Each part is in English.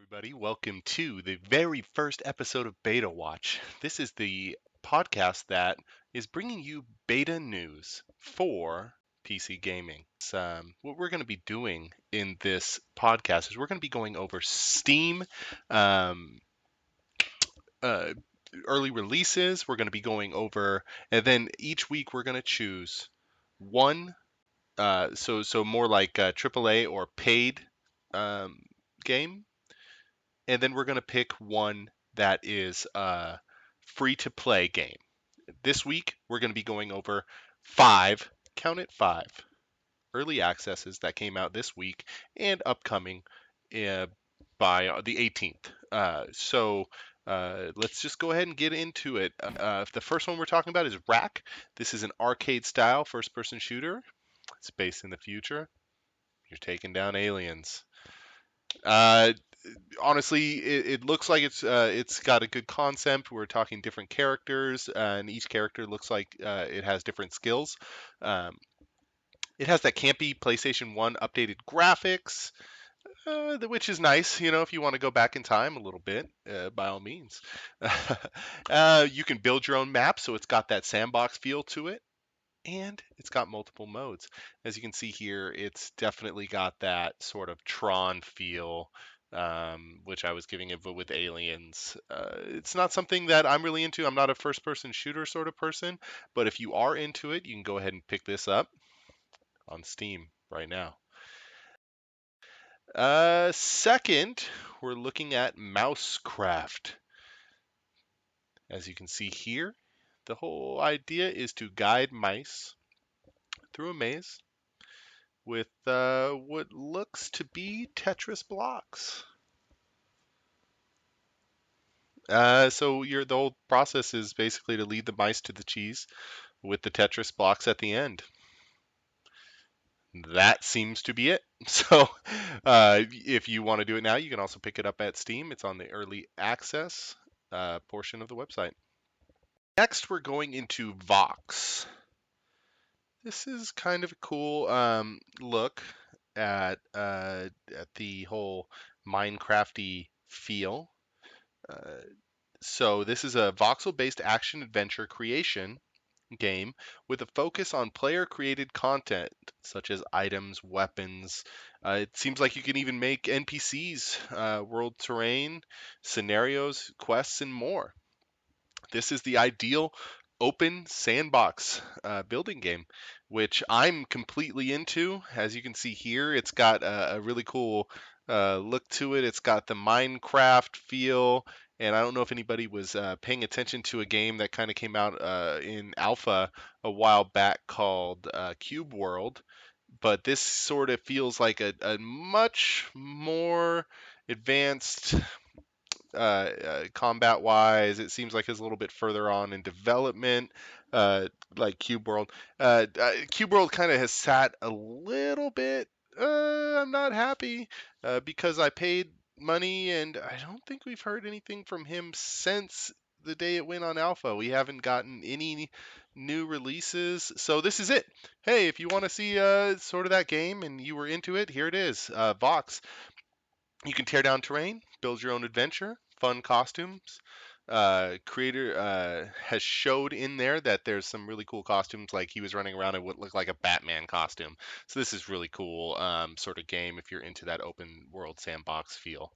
everybody. Welcome to the very first episode of Beta Watch. This is the podcast that is bringing you beta news for PC gaming. What we're going to be doing in this podcast is we're going to be going over Steam um, uh, early releases. We're going to be going over, and then each week we're going to choose one. So more like a AAA or paid um, game, and then we're going to pick one that is a free to play game. This week, we're going to be going over five, count it five, early accesses that came out this week and upcoming uh, by the 18th. Let's just go ahead and get into it. The first one we're talking about is Rack. This is an arcade style first person shooter. It's based in the future. You're taking down aliens. Uh, Honestly, it looks like it's got a good concept. We're talking different characters, and each character looks like it has different skills. Um, it has that campy PlayStation 1 updated graphics, which is nice. You know, if you want to go back in time a little bit, by all means. You can build your own map, so it's got that sandbox feel to it. And it's got multiple modes. As you can see here, it's definitely got that sort of Tron feel, which I was giving it with aliens. It's not something that I'm really into. I'm not a first person shooter sort of person, but if you are into it, you can go ahead and pick this up on Steam right now. Second, we're looking at Mousecraft. As you can see here, the whole idea is to guide mice through a maze with what looks to be Tetris blocks. The whole process is basically to lead the mice to the cheese with the Tetris blocks at the end. That seems to be it. So, if you want to do it now, you can also pick it up at Steam. It's on the early access portion of the website. Next, we're going into Vox. This is kind of a cool look at the whole Minecrafty feel. Uh, so this is a voxel-based action adventure creation game with a focus on player-created content such as items, weapons. It seems like you can even make NPCs, world terrain, scenarios, quests, and more. This is the ideal open sandbox building game, which I'm completely into. As you can see here, it's got a really cool look to it. It's got the Minecraft feel, and I don't know if anybody was paying attention to a game that kind of came out in alpha a while back called Cube World, but this sort of feels like a much more advanced combat wise. It seems like it's a little bit further on in development, like Cube World. Cube World kind of has sat a little bit. I'm not happy because I paid money and I don't think we've heard anything from him since the day it went on alpha. We haven't gotten any new releases. So this is it. Hey, if you want to see sort of that game and you were into it, here it is. Vox. You can tear down terrain, build your own adventure, fun costumes. Creator has showed in there that there's some really cool costumes, like he was running around in what looked like a Batman costume. So this is really cool sort of game if you're into that open world sandbox feel.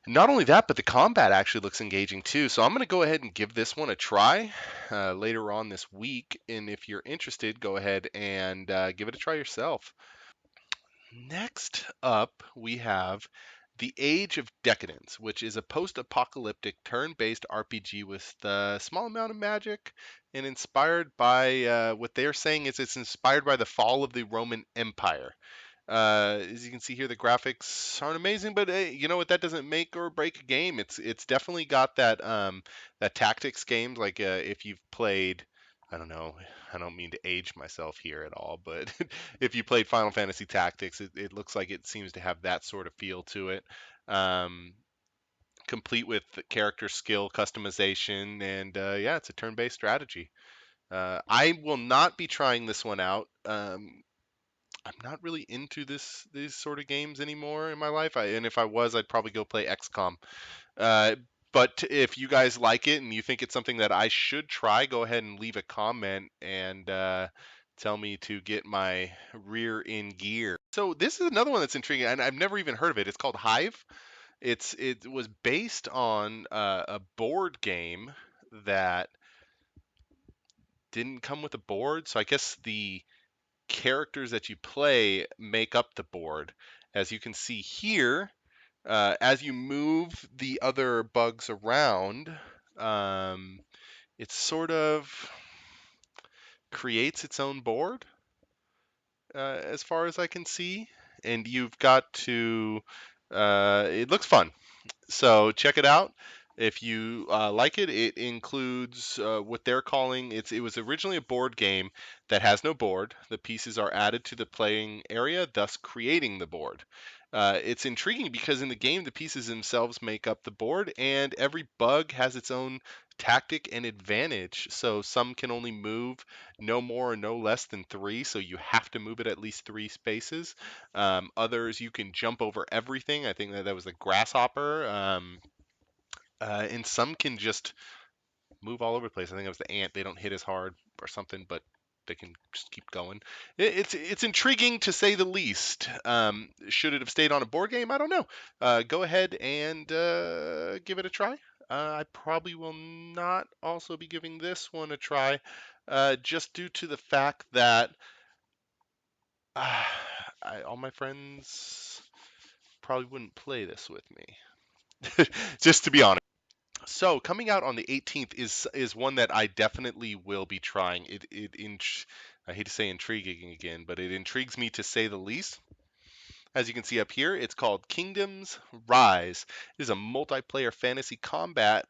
Not only that, but the combat actually looks engaging too. So I'm going to go ahead and give this one a try later on this week. And if you're interested, go ahead and give it a try yourself. Next up, we have The Age of Decadence, which is a post apocalyptic turn based RPG with a small amount of magic and inspired by what they're saying is it's inspired by the fall of the Roman Empire. As you can see here, the graphics aren't amazing, but hey, you know what? That doesn't make or break a game. It's definitely got that that tactics games. Like if you've played, I don't know, I don't mean to age myself here at all, but if you played Final Fantasy Tactics, it looks like it seems to have that sort of feel to it. Um, Complete with character skill customization, and yeah, it's a turn-based strategy. I will not be trying this one out. I'm not really into these sort of games anymore in my life. And if I was, I'd probably go play XCOM. Uh, but if you guys like it and you think it's something that I should try, go ahead and leave a comment and tell me to get my rear in gear. So this is another one that's intriguing, and I've never even heard of it. It's called Hive. It was based on a board game that didn't come with a board, so I guess the characters that you play make up the board. As you can see here, as you move the other bugs around, um, it sort of creates its own board, as far as I can see. And you've got to, it looks fun. So check it out. If you like it, it includes what they're calling it was originally a board game that has no board. The pieces are added to the playing area, thus creating the board. It's intriguing because in the game, the pieces themselves make up the board, and every bug has its own tactic and advantage. So some can only move no more or no less than three, so you have to move it at least three spaces. Others, you can jump over everything. I think that was the grasshopper. And some can just move all over the place. I think it was the ant. They don't hit as hard or something, but they can just keep going. It's intriguing to say the least. Should it have stayed on a board game? I don't know. Go ahead and give it a try. I probably will not also be giving this one a try, just due to the fact that all my friends probably wouldn't play this with me. Just to be honest. So coming out on the 18th is one that I definitely will be trying. I hate to say intriguing again, but it intrigues me to say the least. As you can see up here, it's called Kingdoms Rise. It is a multiplayer fantasy combat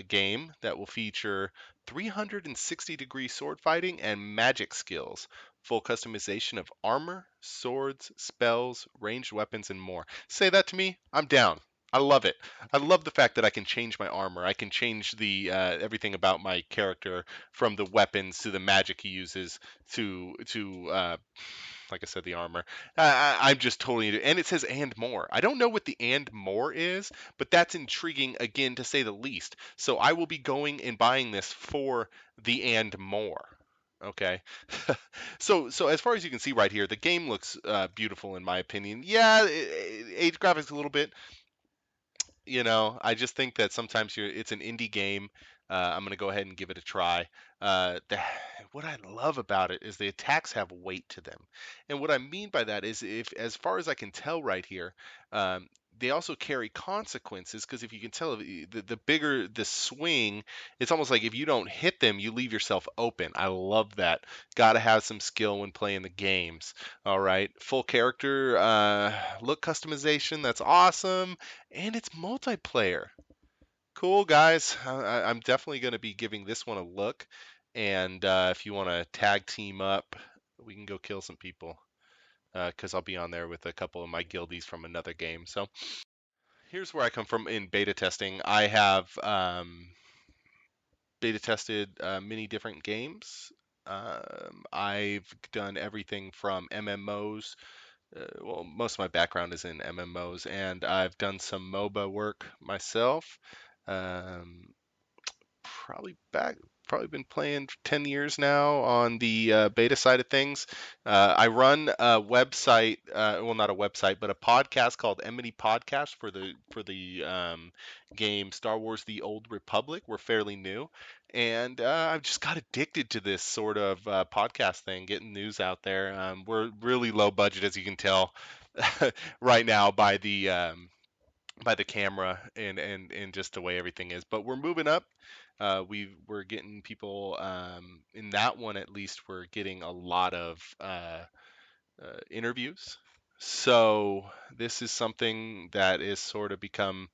game that will feature 360-degree sword fighting and magic skills, full customization of armor, swords, spells, ranged weapons, and more. Say that to me, I'm down. I love it. I love the fact that I can change my armor. I can change the everything about my character, from the weapons to the magic he uses to like I said, the armor. I'm just totally, and it says and more. I don't know what the and more is, but that's intriguing again to say the least. So I will be going and buying this for the and more. Okay. So as far as you can see right here, the game looks beautiful in my opinion. Yeah, age graphics a little bit, I just think that sometimes it's an indie game. I'm gonna go ahead and give it a try. The, what I love about it is the attacks have weight to them, and what I mean by that is, if, as far as I can tell right here, um, they also carry consequences, because if you can tell, the bigger the swing, it's almost like if you don't hit them, you leave yourself open. I love that. Got to have some skill when playing the games. All right, full character look customization. That's awesome, and it's multiplayer. Cool, guys. I'm definitely going to be giving this one a look. And if you want to tag team up, we can go kill some people. Because I'll be on there with a couple of my guildies from another game. So here's where I come from in beta testing. I have beta tested many different games. I've done everything from MMOs. Well, most of my background is in MMOs, and I've done some MOBA work myself. Um, probably back Probably been playing for 10 years now on the beta side of things. I run a website, well, not a website, but a podcast called Emity Podcast for the game Star Wars: The Old Republic. We're fairly new, and I've just got addicted to this sort of podcast thing, getting news out there. We're really low budget, as you can tell right now by the camera and just the way everything is. But we're moving up. We're getting people in that one, at least. We're getting a lot of interviews. So this is something that is sort of become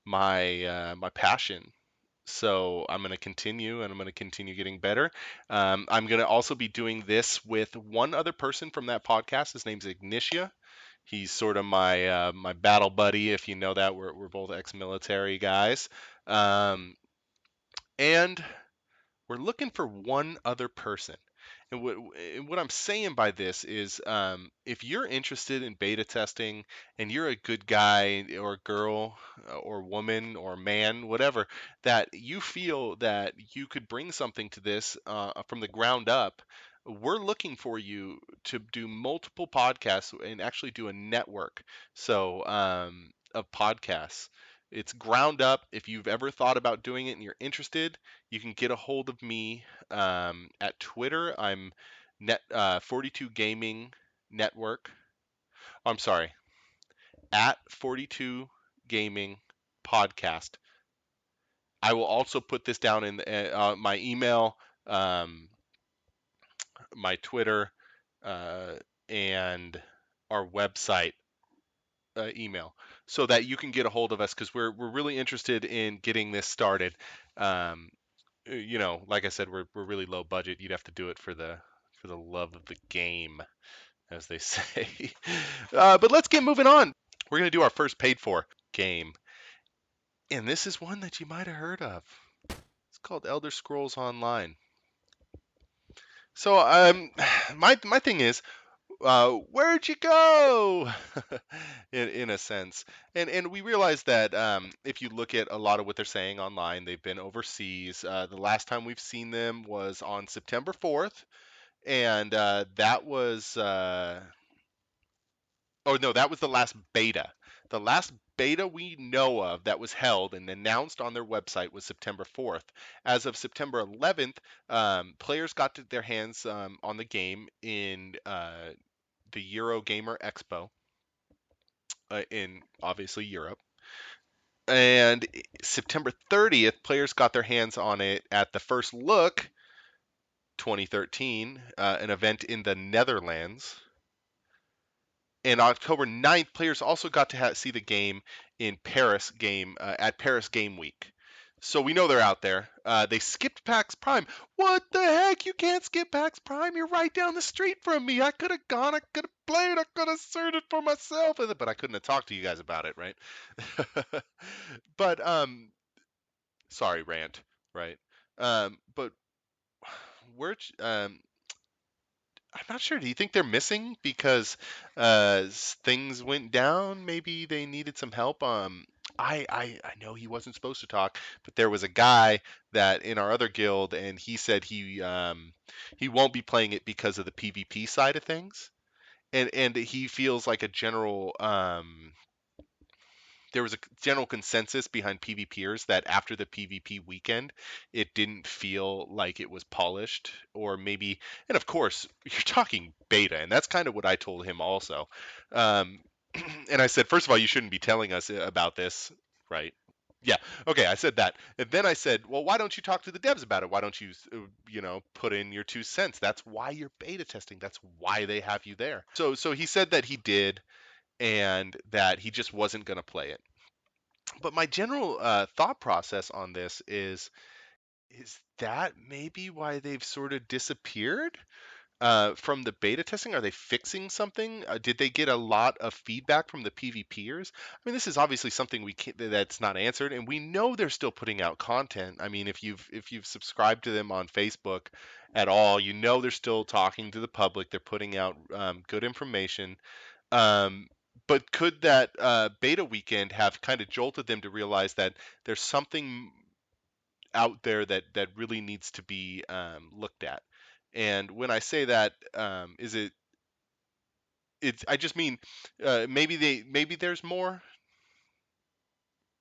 my passion. So I'm going to continue, and I'm going to continue getting better. I'm going to also be doing this with one other person from that podcast. His name's Ignitia. He's sort of my battle buddy, if you know that. We're both ex-military guys, and we're looking for one other person. And what I'm saying by this is, if you're interested in beta testing and you're a good guy or girl or woman or man, whatever, that you feel that you could bring something to this from the ground up, we're looking for you to do multiple podcasts and actually do a network. So of podcasts. It's ground up. If you've ever thought about doing it and you're interested, you can get a hold of me at Twitter. I'm net 42 Gaming Network. I'm sorry, at 42 Gaming Podcast. I will also put this down in my email, um, my Twitter, uh, and our website email, so that you can get a hold of us because we're really interested in getting this started. Um, like I said, we're really low budget. You'd have to do it for the love of the game, as they say. But let's get moving on. We're gonna do our first paid for game, and this is one that you might have heard of. It's called Elder Scrolls Online. So my thing is, where'd you go? in a sense, and we realize that if you look at a lot of what they're saying online, they've been overseas. The last time we've seen them was on September 4th, and that was oh no, that was the last beta. The last beta we know of that was held and announced on their website was September 4th. As of September 11th, players got their hands on the game in the Eurogamer Expo in obviously Europe. And September 30th, players got their hands on it at the First Look 2013, an event in the Netherlands. And October 9th, players also got to see the game in Paris at Paris Game Week. So we know they're out there. They skipped PAX Prime. What the heck? You can't skip PAX Prime. You're right down the street from me. I could have gone. I could have played. I could have searched it for myself. But I couldn't have talked to you guys about it, right? But sorry, rant, right? But where I'm not sure. Do you think they're missing because things went down? Maybe they needed some help. I know he wasn't supposed to talk, but there was a guy that in our other guild, and he said he won't be playing it because of the PvP side of things, and he feels like a general there was a general consensus behind PvPers that after the PvP weekend, it didn't feel like it was polished, or maybe, and of course, you're talking beta, and that's kind of what I told him also. Um, and I said, first of all, you shouldn't be telling us about this, right? Yeah, okay, I said that. And then I said, well, why don't you talk to the devs about it? Why don't you, put in your 2 cents? That's why you're beta testing. That's why they have you there. So he said that he did, and that he just wasn't going to play it. But my general thought process on this is that maybe why they've sort of disappeared from the beta testing? Are they fixing something? Did they get a lot of feedback from the PvPers? I mean, this is obviously something that's not answered, and we know they're still putting out content. I mean, if you've subscribed to them on Facebook at all, you know they're still talking to the public. They're putting out good information. Um, but could that beta weekend have kind of jolted them to realize that there's something out there that really needs to be looked at? And when I say that, is it? It's I just mean maybe there's more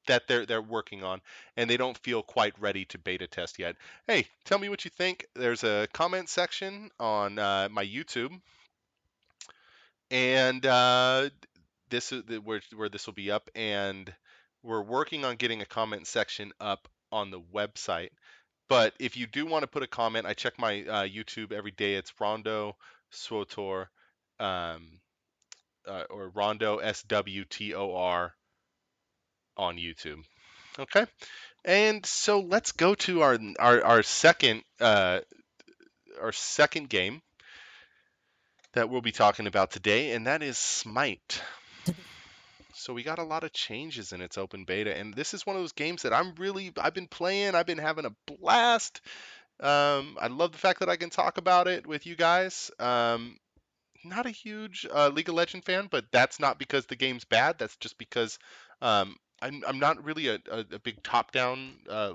that they're working on, and they don't feel quite ready to beta test yet. Hey, tell me what you think. There's a comment section on my YouTube, and this is where this will be up, and we're working on getting a comment section up on the website. But if you do want to put a comment, I check my YouTube every day. It's Rondo Swotor, um, or Rondo SWTOR on YouTube. Okay, and so let's go to our second game that we'll be talking about today, and that is Smite. So we got a lot of changes in its open beta, and this is one of those games that I've been playing. I've been having a blast. I love the fact that I can talk about it with you guys. Not a huge League of Legends fan, but that's not because the game's bad. That's just because I'm not really a big top-down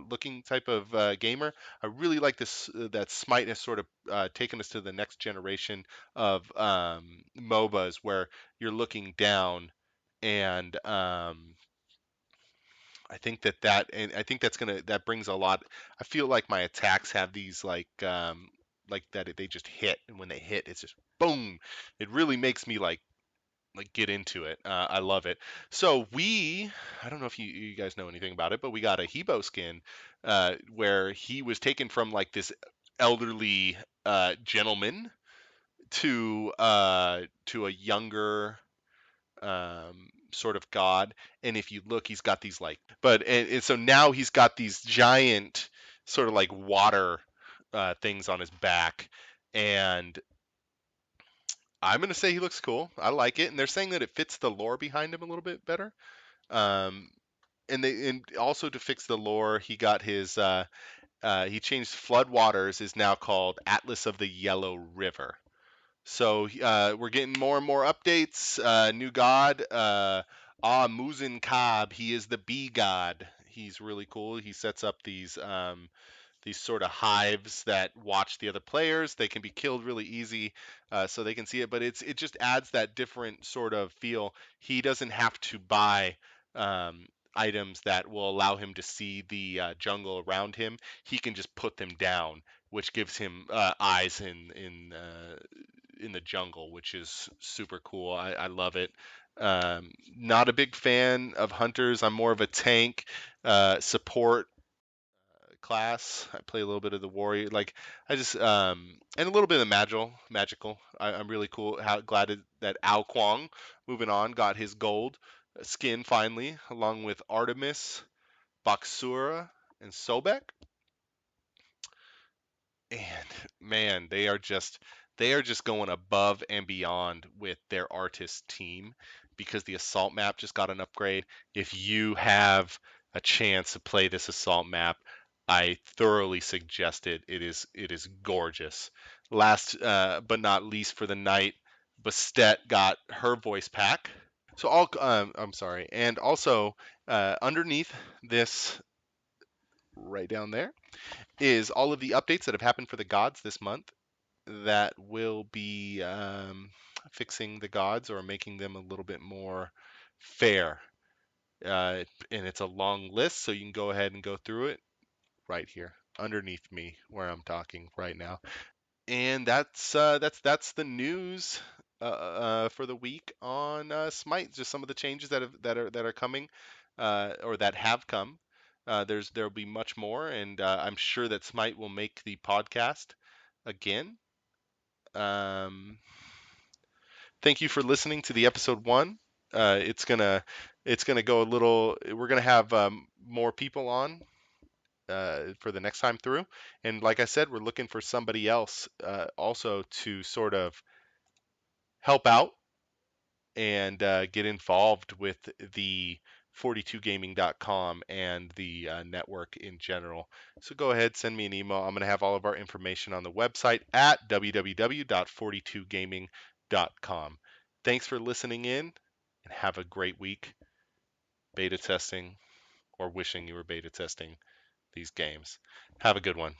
looking type of gamer. I really like this that Smite has sort of taken us to the next generation of MOBAs where you're looking down, and I think that's gonna that brings a lot. I feel like my attacks have these like that they just hit, and when they hit, it's just boom. It really makes me like get into it. I love it. So I don't know if you guys know anything about it, but we got a Hebo skin where he was taken from like this elderly gentleman to a younger sort of god. And if you look, he's got these like, and so now he's got these giant sort of like water things on his back, and I'm gonna say he looks cool. I like it, and they're saying that it fits the lore behind him a little bit better. Um, and also to fix the lore, he got his he changed Flood Waters is now called Atlas of the Yellow River. So we're getting more and more updates. New god, Muzin Kab. He is the bee god. He's really cool. He sets up these sort of hives that watch the other players. They can be killed really easy, so they can see it. But it just adds that different sort of feel. He doesn't have to buy um, items that will allow him to see the jungle around him. He can just put them down, which gives him eyes in the jungle, which is super cool. I love it. Not a big fan of hunters. I'm more of a tank support class. I play a little bit of the warrior. Like I just and a little bit of magical. I'm really cool. That Ao Kwong, moving on, got his gold skin finally, along with Artemis, Baksura, and Sobek. And man, they are just going above and beyond with their artist team because the assault map just got an upgrade. If you have a chance to play this assault map, I thoroughly suggest it. It is gorgeous. Last but not least for the night, Bastet got her voice pack. So I'm sorry, and also underneath this, right down there, is all of the updates that have happened for the gods this month that will be fixing the gods or making them a little bit more fair. And it's a long list, so you can go ahead and go through it right here underneath me where I'm talking right now. And that's the news for the week on Smite. Just some of the changes that are coming or that have come. There'll be much more, and I'm sure that Smite will make the podcast again. Um, Thank you for listening to the episode one. It's gonna go a little. We're gonna have more people on for the next time through, and like I said, we're looking for somebody else also to sort of help out and get involved with the 42gaming.com and the network in general. So go ahead, send me an email. I'm going to have all of our information on the website at www.42gaming.com. Thanks for listening in and have a great week beta testing or wishing you were beta testing these games. Have a good one.